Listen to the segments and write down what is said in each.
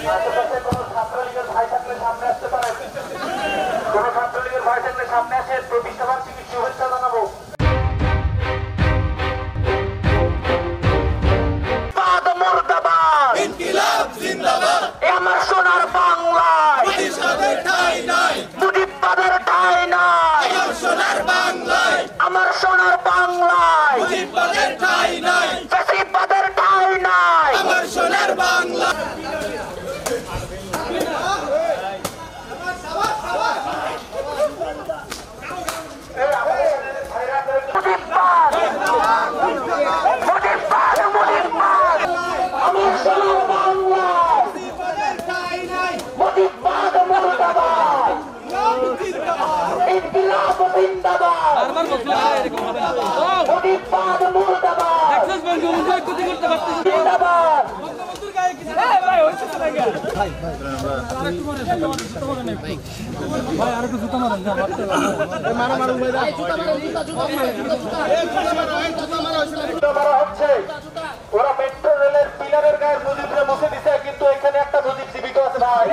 আশেপাশে কোনো ছাত্রলীগের ভাই থাকলে সামনে আসতে পারে। কোনো ছাত্রলীগের ভাই থাকলে সামনে আসে প্রতিষ্ঠা বার্ষিকীর শুভেচ্ছা জানাবো। আমার সোনার বাংলায় মুজিববাদের ঠাঁই নাই, আমার সোনার বাংলায় ফ্যাসিবাদের ঠাঁই নাই, আমার সোনার বাংলা। ওরা মেট্রো রেলের পিলারের গায়ে মুজিবরে মুছে দিচ্ছে, কিন্তু এখানে একটা মুজিব জীবিত আছে ভাই।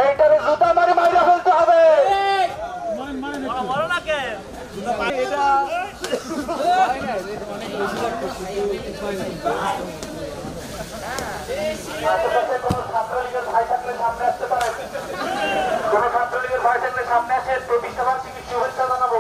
এইটারে জুতা মারি মাইরা ফেলতে হবে। আশেপাশে কোনো ছাত্রলীগের ভাই থাকলে সামনে আসতে পারে। কোনো ছাত্রলীগের ভাই থাকলে সামনে আসে প্রতিষ্ঠা বার্ষিকীর শুভেচ্ছা জানাবো।